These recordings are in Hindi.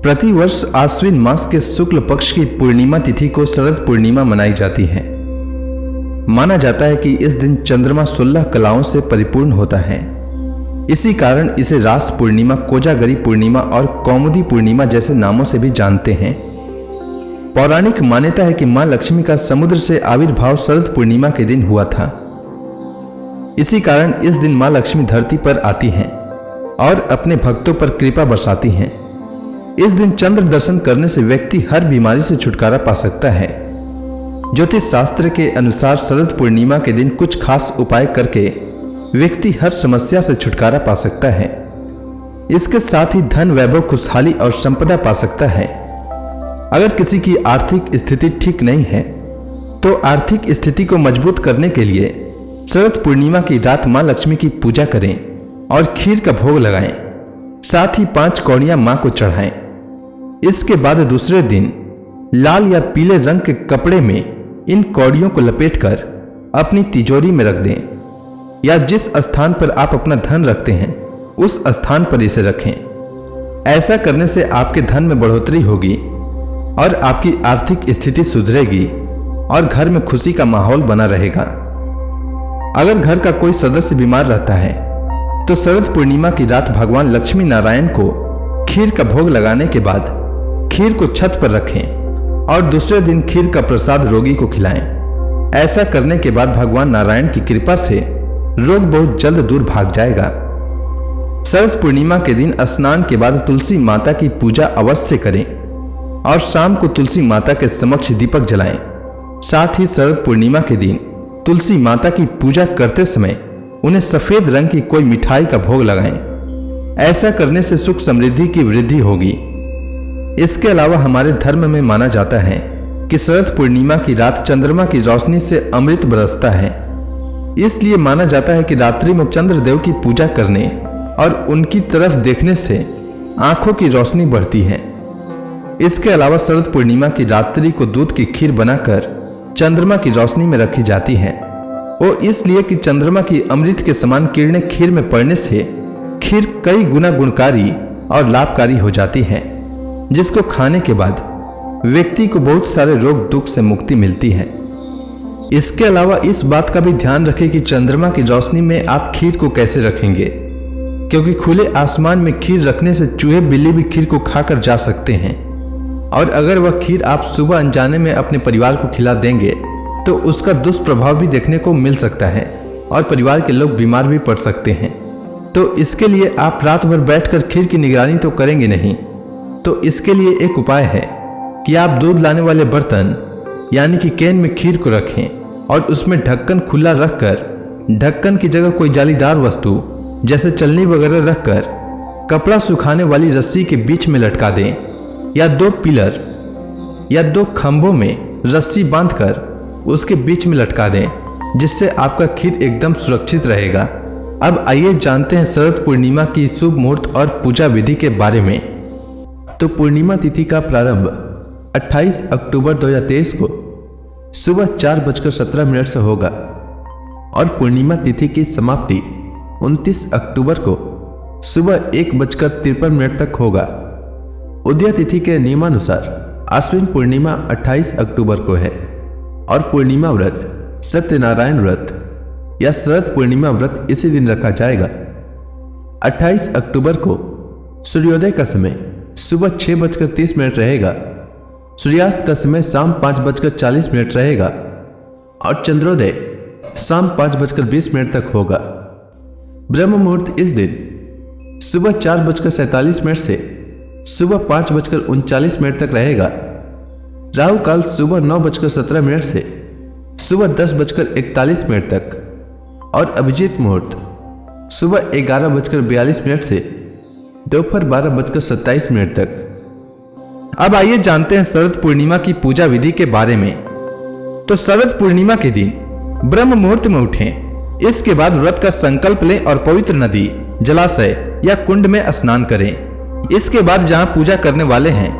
प्रतिवर्ष आश्विन मास के शुक्ल पक्ष की पूर्णिमा तिथि को शरद पूर्णिमा मनाई जाती है। माना जाता है कि इस दिन चंद्रमा 16 कलाओं से परिपूर्ण होता है। इसी कारण इसे रास पूर्णिमा, कोजागरी पूर्णिमा और कौमुदी पूर्णिमा जैसे नामों से भी जानते हैं। पौराणिक मान्यता है कि मां लक्ष्मी का समुद्र से आविर्भाव शरद पूर्णिमा के दिन हुआ था। इसी कारण इस दिन मां लक्ष्मी धरती पर आती हैं और अपने भक्तों पर कृपा बरसाती हैं। इस दिन चंद्र दर्शन करने से व्यक्ति हर बीमारी से छुटकारा पा सकता है। ज्योतिष शास्त्र के अनुसार शरद पूर्णिमा के दिन कुछ खास उपाय करके व्यक्ति हर समस्या से छुटकारा पा सकता है। इसके साथ ही धन, वैभव, खुशहाली और संपदा पा सकता है। अगर किसी की आर्थिक स्थिति ठीक नहीं है तो आर्थिक स्थिति को मजबूत करने के लिए शरद पूर्णिमा की रात मां लक्ष्मी की पूजा करें और खीर का भोग लगाएं। साथ ही 5 कौड़ियां मां को चढ़ाएं। इसके बाद दूसरे दिन लाल या पीले रंग के कपड़े में इन कौड़ियों को लपेटकर अपनी तिजोरी में रख दें या जिस स्थान पर आप अपना धन रखते हैं उस स्थान पर इसे रखें। ऐसा करने से आपके धन में बढ़ोतरी होगी और आपकी आर्थिक स्थिति सुधरेगी और घर में खुशी का माहौल बना रहेगा। अगर घर का कोई सदस्य बीमार रहता है तो शरद पूर्णिमा की रात भगवान लक्ष्मी नारायण को खीर का भोग लगाने के बाद खीर को छत पर रखें और दूसरे दिन खीर का प्रसाद रोगी को खिलाएं। ऐसा करने के बाद भगवान नारायण की कृपा से रोग बहुत जल्द दूर भाग जाएगा। शरद पूर्णिमा के दिन स्नान के बाद तुलसी माता की पूजा अवश्य करें और शाम को तुलसी माता के समक्ष दीपक जलाएं। साथ ही शरद पूर्णिमा के दिन तुलसी माता की पूजा करते समय उन्हें सफेद रंग की कोई मिठाई का भोग लगाएं। ऐसा करने से सुख समृद्धि की वृद्धि होगी। इसके अलावा हमारे धर्म में माना जाता है कि शरद पूर्णिमा की रात चंद्रमा की रोशनी से अमृत बरसता है। इसलिए माना जाता है कि रात्रि में चंद्रदेव की पूजा करने और उनकी तरफ देखने से आंखों की रोशनी बढ़ती है। इसके अलावा शरद पूर्णिमा की रात्रि को दूध की खीर बनाकर चंद्रमा की रोशनी में रखी जाती है। वो इसलिए कि चंद्रमा की अमृत के समान किरणें खीर में पड़ने से खीर कई गुना गुणकारी और लाभकारी हो जाती है, जिसको खाने के बाद व्यक्ति को बहुत सारे रोग दुख से मुक्ति मिलती है। इसके अलावा इस बात का भी ध्यान रखें कि चंद्रमा की रोशनी में आप खीर को कैसे रखेंगे, क्योंकि खुले आसमान में खीर रखने से चूहे बिल्ली भी खीर को खाकर जा सकते हैं और अगर वह खीर आप सुबह अनजाने में अपने परिवार को खिला देंगे तो उसका दुष्प्रभाव भी देखने को मिल सकता है और परिवार के लोग बीमार भी पड़ सकते हैं। तो इसके लिए आप रात भर बैठकर खीर की निगरानी तो करेंगे नहीं। तो इसके लिए एक उपाय है कि आप दूध लाने वाले बर्तन यानी कि कैन में खीर को रखें और उसमें ढक्कन खुला रखकर ढक्कन की जगह कोई जालीदार वस्तु जैसे चलनी वगैरह रखकर कपड़ा सुखाने वाली रस्सी के बीच में लटका दें या 2 पिलर या 2 खंभों में रस्सी बांधकर उसके बीच में लटका दें, जिससे आपका खीर एकदम सुरक्षित रहेगा। अब आइए जानते हैं शरद पूर्णिमा की शुभ मुहूर्त और पूजा विधि के बारे में। तो पूर्णिमा तिथि का प्रारंभ 28 अक्टूबर 2023 को सुबह 4:17 से होगा और पूर्णिमा तिथि की समाप्ति 29 अक्टूबर को सुबह 1:53 तक होगा। उदय तिथि के नियमानुसार आश्विन पूर्णिमा 28 अक्टूबर को है और पूर्णिमा व्रत, सत्यनारायण व्रत या शरद पूर्णिमा व्रत इसी दिन रखा जाएगा। 28 अक्टूबर को सूर्योदय का समय सुबह 6:30 रहेगा। सूर्यास्त का समय शाम 5:40 रहेगा और चंद्रोदय शाम 5:20 तक होगा। ब्रह्म मुहूर्त इस दिन सुबह 4:47 से सुबह 5:39 तक रहेगा। राहु काल सुबह 9:17 से सुबह 10:41 तक और अभिजीत मुहूर्त सुबह 11:42 से दोपहर 12:27 तक। अब आइए जानते हैं शरद पूर्णिमा की पूजा विधि के बारे में। तो शरद पूर्णिमा के दिन ब्रह्म मुहूर्त में उठें। इसके बाद व्रत का संकल्प लें और पवित्र नदी, जलाशय या कुंड में स्नान करें। इसके बाद जहां पूजा करने वाले हैं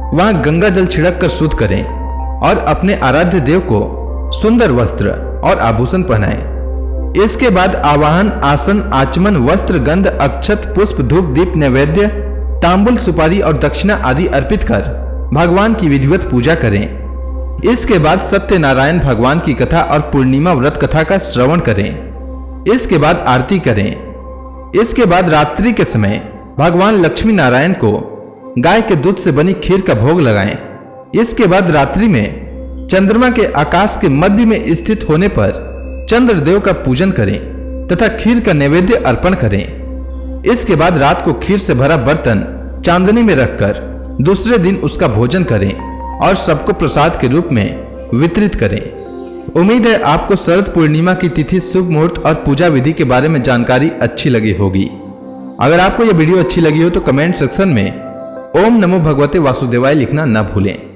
वहां गंगा जल छिड़क कर शुद्ध करें और अपने आराध्य देव को सुंदर वस्त्र और आभूषण पहनाएं। इसके बाद आवाहन, आसन, आचमन, वस्त्र, गंध, अक्षत, पुष्प, धूप, दीप, नैवेद्य तांबुल, सुपारी और दक्षिणा आदि अर्पित कर भगवान की विधिवत पूजा करें। इसके बाद सत्यनारायण भगवान की कथा और पूर्णिमा व्रत कथा का श्रवण करें। इसके बाद आरती करें। इसके बाद रात्रि के समय भगवान लक्ष्मी नारायण को गाय के दूध से बनी खीर का भोग लगाएं। इसके बाद रात्रि में चंद्रमा के आकाश के मध्य में स्थित होने पर चंद्रदेव का पूजन करें तथा खीर का नैवेद्य अर्पण करें। इसके बाद रात को खीर से भरा बर्तन चांदनी में रखकर दूसरे दिन उसका भोजन करें और सबको प्रसाद के रूप में वितरित करें। उम्मीद है आपको शरद पूर्णिमा की तिथि, शुभ मुहूर्त और पूजा विधि के बारे में जानकारी अच्छी लगी होगी। अगर आपको यह वीडियो अच्छी लगी हो तो कमेंट सेक्शन में ओम नमो भगवते वासुदेवाय लिखना न भूलें।